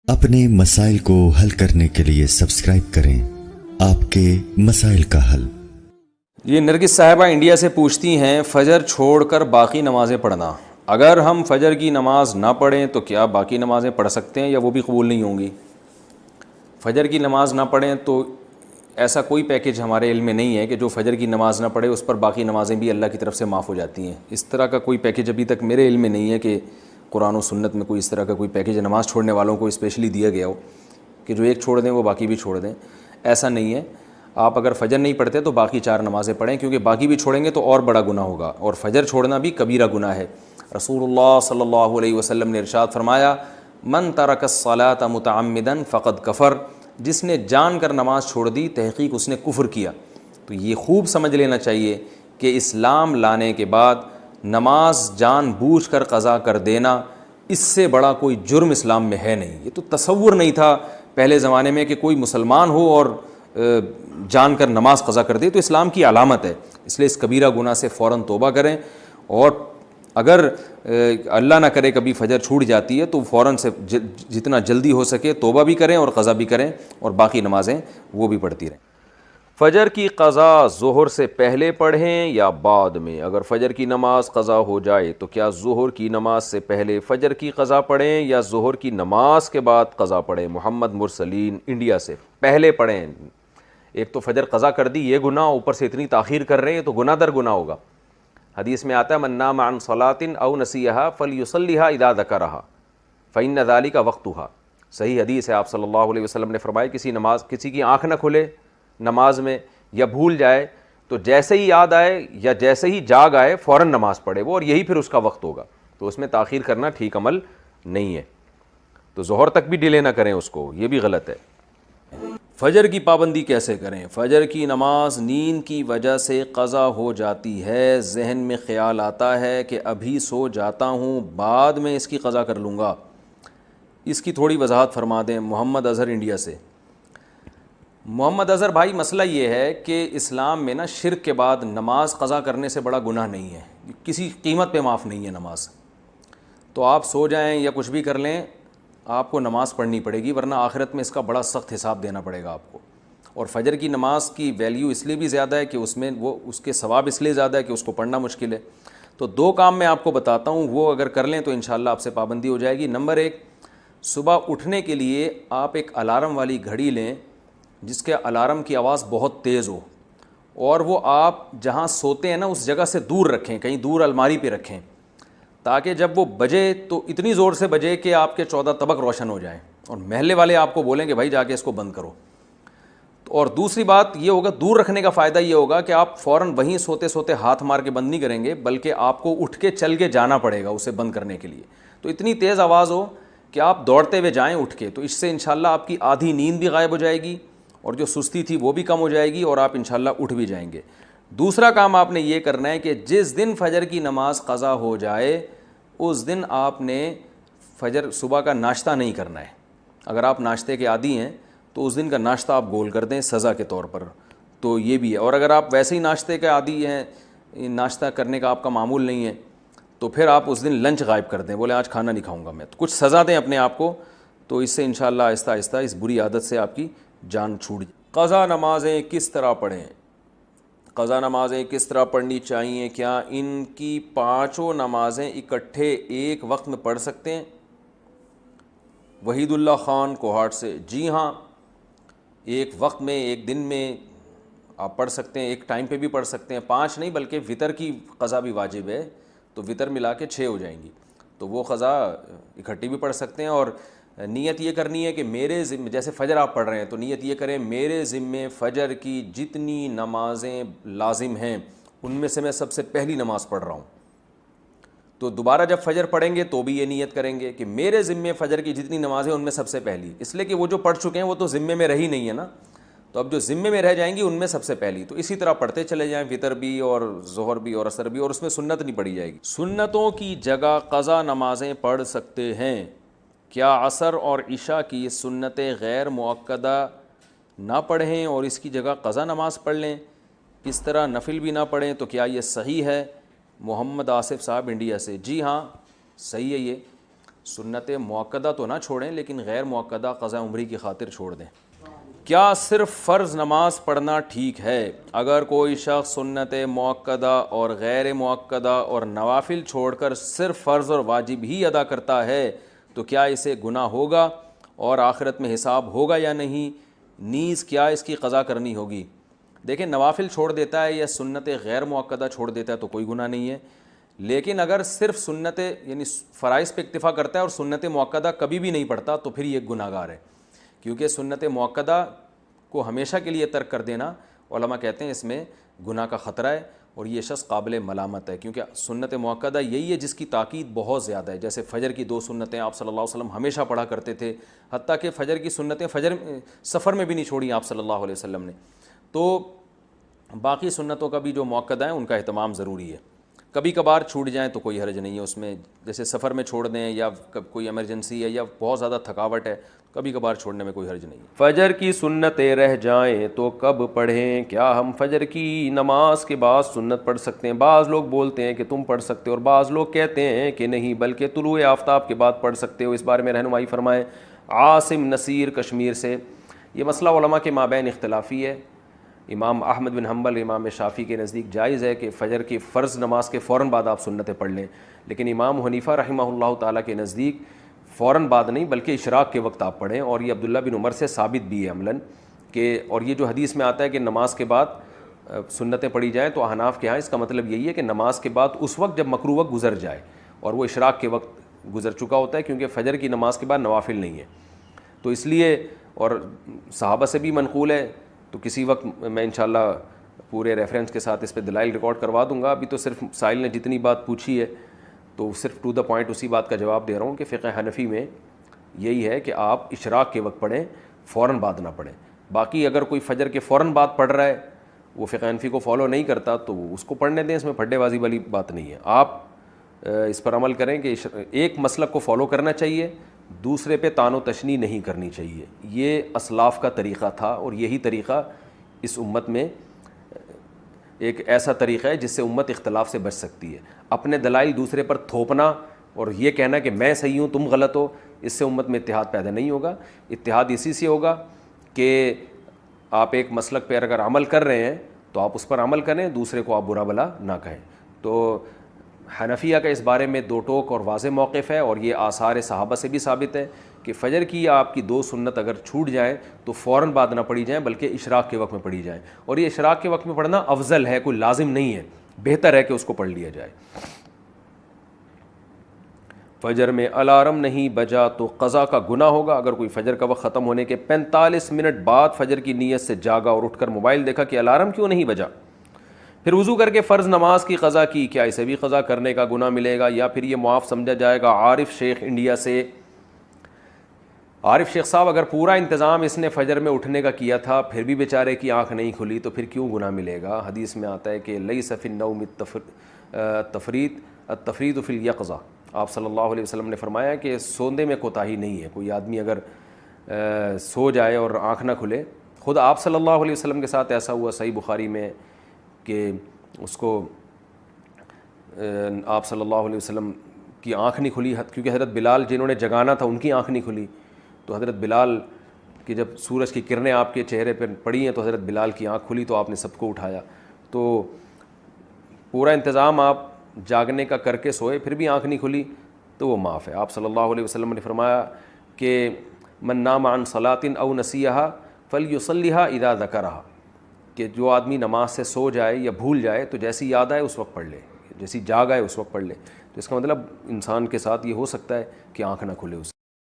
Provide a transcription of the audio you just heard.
अपने मसाइल को हल करने के लिए सब्सक्राइब करें आपके मसाइल का हल। ये नरगिस साहिबा इंडिया से पूछती हैं, फ़जर छोड़कर बाकी नमाज़ें पढ़ना, अगर हम फ़जर की नमाज़ ना पढ़ें तो क्या बाकी नमाज़ें पढ़ सकते हैं या वो भी कबूल नहीं होंगी? फ़जर की नमाज़ ना पढ़ें तो ऐसा कोई पैकेज हमारे इल्म में नहीं है कि जो फ़जर की नमाज़ ना पढ़े उस पर बाकी नमाज़ें भी अल्लाह की तरफ से माफ़ हो जाती हैं। इस तरह का कोई पैकेज अभी तक मेरे इल्म में नहीं है कि कुरान और सुन्नत में कोई इस तरह का कोई पैकेज नमाज़ छोड़ने वालों को स्पेशली दिया गया हो कि जो एक छोड़ दें वो बाकी भी छोड़ दें। ऐसा नहीं है। आप अगर फ़जर नहीं पढ़ते तो बाकी 4 नमाज़ें पढ़ें, क्योंकि बाकी भी छोड़ेंगे तो और बड़ा गुनाह होगा, और फ़जर छोड़ना भी कबीरा गुनाह है। रसूलुल्लाह सल्लल्लाहु अलैहि वसल्लम ने इरशाद फरमाया, मन तरकस्सलात मुतअम्मिदन फ़क़द कफ़र, जिसने जान कर नमाज़ छोड़ दी तहक़ीक़ उसने कुफ़र किया। तो ये खूब समझ लेना चाहिए कि इस्लाम लाने के बाद नमाज जानबूझ कर क़ज़ा कर देना, इससे बड़ा कोई जुर्म इस्लाम में है नहीं। ये तो तसव्वुर नहीं था पहले ज़माने में कि कोई मुसलमान हो और जान कर नमाज क़ज़ा कर दे, तो इस्लाम की अलामत है। इसलिए इस कबीरा गुनाह से फ़ौरन तौबा करें, और अगर अल्लाह ना करे कभी फ़जर छूट जाती है तो फ़ौरन से जितना जल्दी हो सके तौबा भी करें और क़ज़ा भी करें, और बाकी नमाज़ें वो भी पढ़ती रहें। फ़जर की क़ज़ा ज़ुहर से पहले पढ़ें या बाद में? अगर फ़जर की नमाज़ क़ज़ा हो जाए तो क्या ज़ुहर की नमाज़ से पहले फ़जर की क़ज़ा पढ़ें या ज़ुहर की नमाज़ के बाद क़ज़ा पढ़ें? मोहम्मद मुरसलीन इंडिया से। पहले पढ़ें। एक तो फ़जर क़ज़ा कर दी, ये गुनाह, ऊपर से इतनी ताख़ीर कर रहे हैं तो गुनाह दर गुनाह होगा। हदीस में आता है, मन नाम अन सलातिन औ नसीहा फलयुसल्लिहा इज़ा ज़करहा फ़इन्न ज़ालिका वक़्तुहा। सही हदीस है। आप सल्लल्लाहु अलैहि वसल्लम ने फरमाया, किसी की आँख न खुले नमाज में या भूल जाए तो जैसे ही याद आए या जैसे ही जाग आए फ़ौरन नमाज़ पढ़े वो, और यही फिर उसका वक्त होगा। तो उसमें ताख़ीर करना ठीक अमल नहीं है। तो ज़ोहर तक भी डिले ना करें उसको, ये भी गलत है। फ़जर की पाबंदी कैसे करें? फ़जर की नमाज नींद की वजह से क़ज़ा हो जाती है, जहन में ख़्याल आता है कि अभी सो जाता हूँ, बाद में इसकी क़ज़ा कर लूँगा, इसकी थोड़ी वजाहत फरमा दें। मोहम्मद अज़हर इंडिया से। मोहम्मद अज़हर भाई, मसला ये है कि इस्लाम में ना शिर्क के बाद नमाज क़ज़ा करने से बड़ा गुनाह नहीं है, किसी कीमत पे माफ़ नहीं है नमाज। तो आप सो जाएं या कुछ भी कर लें, आपको नमाज़ पढ़नी पड़ेगी, वरना आखिरत में इसका बड़ा सख्त हिसाब देना पड़ेगा आपको। और फ़जर की नमाज की वैल्यू इसलिए भी ज़्यादा है कि उसमें वो उसके सवाब इसलिए ज़्यादा है कि उसको पढ़ना मुश्किल है। तो 2 काम मैं आपको बताता हूँ, वो अगर कर लें तो इंशाअल्लाह आपसे पाबंदी हो जाएगी। नंबर 1, सुबह उठने के लिए आप एक अलार्म वाली घड़ी लें जिसके अलार्म की आवाज़ बहुत तेज़ हो, और वो आप जहाँ सोते हैं ना उस जगह से दूर रखें, कहीं दूर अलमारी पे रखें, ताकि जब वो बजे तो इतनी ज़ोर से बजे कि आपके 14 तबक रोशन हो जाएं और महल्ले वाले आपको बोलें कि भाई जाके इसको बंद करो। और दूसरी बात ये होगा, दूर रखने का फ़ायदा ये होगा कि आप फ़ौरन वहीं सोते सोते हाथ मार के बंद नहीं करेंगे, बल्कि आपको उठ के चल के जाना पड़ेगा उसे बंद करने के लिए। तो इतनी तेज़ आवाज़ हो कि आप दौड़ते हुए जाएँ उठ के, तो इससे इंशाअल्लाह आपकी आधी नींद भी गायब हो जाएगी और जो सुस्ती थी वो भी कम हो जाएगी, और आप इंशाअल्लाह उठ भी जाएंगे। दूसरा काम आपने ये करना है कि जिस दिन फ़जर की नमाज़ क़ज़ा हो जाए उस दिन आपने फ़जर सुबह का नाश्ता नहीं करना है। अगर आप नाश्ते के आदी हैं तो उस दिन का नाश्ता आप गोल कर दें सज़ा के तौर पर, तो ये भी है। और अगर आप वैसे ही नाश्ते के आदी हैं, नाश्ता करने का आपका मामूल नहीं है, तो फिर आप उस दिन लंच गायब कर दें, बोले आज खाना नहीं खाऊँगा मैं, तो कुछ सज़ा दें अपने आप को। तो इससे इंशाअल्लाह आहिस्ता आहिस्ता इस बुरी आदत से आपकी जान छूट जाए। क़ज़ा नमाज़ें किस तरह पढ़ें? क़ज़ा नमाज़ें किस तरह पढ़नी चाहिए? क्या इनकी 5 नमाज़ें इकट्ठे एक वक्त में पढ़ सकते हैं? वहीदुल्लाह ख़ान कोहाट से। जी हाँ, एक वक्त में, एक दिन में आप पढ़ सकते हैं, एक टाइम पे भी पढ़ सकते हैं। 5 नहीं बल्कि वितर की क़ज़ा भी वाजिब है, तो वितर मिला के 6 हो जाएंगी, तो वो क़ज़ा इकट्ठी भी पढ़ सकते हैं। और नीयत ये करनी है कि मेरे ज़िम्मे, जैसे फ़जर आप पढ़ रहे हैं तो नीयत ये करें, मेरे ज़िम्मे फ़जर की जितनी नमाज़ें लाजिम हैं उनमें से मैं सबसे पहली नमाज़ पढ़ रहा हूँ। तो दोबारा जब फ़जर पढ़ेंगे तो भी ये नीयत करेंगे कि मेरे ज़िम्मे फ़जर की जितनी नमाज़ें उनमें सबसे पहली, इसलिए कि वो जो पढ़ चुके हैं वो तो ज़िम्मे में रही नहीं है ना, तो अब जो ज़िम्मे में रह जाएंगी उनमें सबसे पहली। तो इसी तरह पढ़ते चले जाएँ, वितर भी और ज़ोहर भी और असर भी, और उसमें सुन्नत नहीं पढ़ी जाएगी। सुन्नतों की जगह क़ज़ा नमाज़ें पढ़ सकते हैं क्या? असर और इशा की सुन्नतें गैर मुअक्कदा ना पढ़ें और इसकी जगह क़ज़ा नमाज़ पढ़ लें, इस तरह नफिल भी ना पढ़ें, तो क्या ये सही है? मोहम्मद आसिफ साहब इंडिया से। जी हाँ, सही है ये। سنت مؤکدہ تو نہ چھوڑیں لیکن غیر مؤکدہ قضاء عمری کی خاطر چھوڑ دیں۔ کیا صرف فرض نماز پڑھنا ٹھیک ہے؟ اگر کوئی شخص سنت مؤکدہ اور غیر مؤکدہ اور نوافل چھوڑ کر صرف فرض اور واجب ہی ادا کرتا ہے تو کیا اسے گناہ ہوگا اور آخرت میں حساب ہوگا یا نہیں؟ نیز کیا اس کی قضا کرنی ہوگی؟ دیکھیں، نوافل چھوڑ دیتا ہے یا سنت غیر مؤکدہ چھوڑ دیتا ہے تو کوئی گناہ نہیں ہے، لیکن اگر صرف سنت یعنی فرائض پہ اکتفا کرتا ہے اور سنت مؤکدہ کبھی بھی نہیں پڑھتا تو پھر یہ گناہ گار ہے، کیونکہ سنت مؤکدہ کو ہمیشہ کے لیے ترک کر دینا علماء کہتے ہیں اس میں گناہ کا خطرہ ہے اور یہ شخص قابل ملامت ہے، کیونکہ سنت مؤکدہ یہی ہے جس کی تاکید بہت زیادہ ہے۔ جیسے فجر کی 2 سنتیں آپ صلی اللہ علیہ وسلم ہمیشہ پڑھا کرتے تھے، حتیٰ کہ فجر کی سنتیں سفر میں بھی نہیں چھوڑی آپ صلی اللہ علیہ وسلم نے۔ تو باقی سنتوں کا بھی جو مؤکدہ ہیں ان کا اہتمام ضروری ہے، کبھی کبھار چھوٹ جائیں تو کوئی حرج نہیں ہے اس میں، جیسے سفر میں چھوڑ دیں یا کوئی ایمرجنسی ہے یا بہت زیادہ تھکاوٹ ہے، کبھی کبھار چھوڑنے میں کوئی حرج نہیں ہے۔ فجر کی سنتیں رہ جائیں تو کب پڑھیں؟ کیا ہم فجر کی نماز کے بعد سنت پڑھ سکتے ہیں؟ بعض لوگ بولتے ہیں کہ تم پڑھ سکتے ہو اور بعض لوگ کہتے ہیں کہ نہیں بلکہ طلوع آفتاب کے بعد پڑھ سکتے ہو، اس بارے میں رہنمائی فرمائیں۔ عاصم نصیر کشمیر سے۔ یہ مسئلہ علماء کے مابین اختلافی ہے۔ امام احمد بن حنبل، امام شافعی کے نزدیک جائز ہے کہ فجر کی فرض نماز کے فوراً بعد آپ سنتیں پڑھ لیں، لیکن امام حنیفہ رحمہ اللہ تعالیٰ کے نزدیک فوراً بعد نہیں بلکہ اشراق کے وقت آپ پڑھیں، اور یہ عبداللہ بن عمر سے ثابت بھی ہے عملاً کہ، اور یہ جو حدیث میں آتا ہے کہ نماز کے بعد سنتیں پڑھی جائیں تو احناف کے ہاں اس کا مطلب یہی ہے کہ نماز کے بعد اس وقت جب مکروہ وقت گزر جائے، اور وہ اشراق کے وقت گزر چکا ہوتا ہے، کیونکہ فجر کی نماز کے بعد نوافل نہیں ہے، تو اس لیے، اور صحابہ سے بھی منقول ہے، تو کسی وقت میں انشاءاللہ پورے ریفرنس کے ساتھ اس پہ دلائل ریکارڈ کروا دوں گا۔ ابھی تو صرف سائل نے جتنی بات پوچھی ہے تو صرف ٹو دا پوائنٹ اسی بات کا جواب دے رہا ہوں کہ فقہ حنفی میں یہی ہے کہ آپ اشراق کے وقت پڑھیں، فوراً بعد نہ پڑھیں۔ باقی اگر کوئی فجر کے فوراً بعد پڑھ رہا ہے، وہ فقہ حنفی کو فالو نہیں کرتا تو اس کو پڑھنے دیں، اس میں پھڈے بازی والی بات نہیں ہے۔ آپ اس پر عمل کریں کہ ایک مسلک کو فالو کرنا چاہیے، دوسرے پہ طعن و تشنیع نہیں کرنی چاہیے۔ یہ اسلاف کا طریقہ تھا اور یہی طریقہ اس امت میں ایک ایسا طریقہ ہے جس سے امت اختلاف سے بچ سکتی ہے۔ اپنے دلائل دوسرے پر تھوپنا اور یہ کہنا کہ میں صحیح ہوں تم غلط ہو، اس سے امت میں اتحاد پیدا نہیں ہوگا۔ اتحاد اسی سے ہوگا کہ آپ ایک مسلک پہ اگر عمل کر رہے ہیں تو آپ اس پر عمل کریں، دوسرے کو آپ برا بھلا نہ کہیں۔ تو حنفیہ کا اس بارے میں 2 ٹوک اور واضح موقف ہے، اور یہ آثار صحابہ سے بھی ثابت ہے کہ فجر کی آپ کی 2 سنت اگر چھوٹ جائیں تو فوراً بعد نہ پڑھی جائیں بلکہ اشراق کے وقت میں پڑھی جائیں، اور یہ اشراق کے وقت میں پڑھنا افضل ہے، کوئی لازم نہیں ہے، بہتر ہے کہ اس کو پڑھ لیا جائے۔ فجر میں الارم نہیں بجا تو قضا کا گناہ ہوگا؟ اگر کوئی فجر کا وقت ختم ہونے کے 45 منٹ بعد فجر کی نیت سے جاگا اور اٹھ کر موبائل دیکھا کہ الارم کیوں نہیں بجا، پھر وضو کر کے فرض نماز کی قضا کی، کیا اسے بھی قضا کرنے کا گناہ ملے گا یا پھر یہ معاف سمجھا جائے گا؟ عارف شیخ انڈیا سے۔ عارف شیخ صاحب، اگر پورا انتظام اس نے فجر میں اٹھنے کا کیا تھا پھر بھی بیچارے کی آنکھ نہیں کھلی تو پھر کیوں گناہ ملے گا؟ حدیث میں آتا ہے کہ لیس فی النوم التفریط فی الیقظہ، آپ صلی اللہ علیہ وسلم نے فرمایا کہ سوندے میں کوتاہی نہیں ہے۔ کوئی آدمی اگر سو جائے اور آنکھ نہ کھلے، خود آپ صلی اللہ علیہ وسلم کے ساتھ ایسا ہوا صحیح بخاری میں کہ اس کو آپ صلی اللہ علیہ وسلم کی آنکھ نہیں کھلی، کیونکہ حضرت بلال جنہوں نے جگانا تھا ان کی آنکھ نہیں کھلی، تو حضرت بلال کی جب سورج کی کرنیں آپ کے چہرے پر پڑی ہیں تو حضرت بلال کی آنکھ کھلی تو آپ نے سب کو اٹھایا۔ تو پورا انتظام آپ جاگنے کا کر کے سوئے پھر بھی آنکھ نہیں کھلی تو وہ معاف ہے۔ آپ صلی اللہ علیہ وسلم نے فرمایا کہ من نام عن صلاۃ او نسیہا فلیصلیھا اذا ذکرھا، کہ جو آدمی نماز سے سو جائے یا بھول جائے تو جیسی یاد آئے اس وقت پڑھ لے، جیسی جاگ آئے اس وقت پڑھ لے۔ تو اس کا مطلب انسان کے ساتھ یہ ہو سکتا ہے کہ آنکھ نہ کھلے اس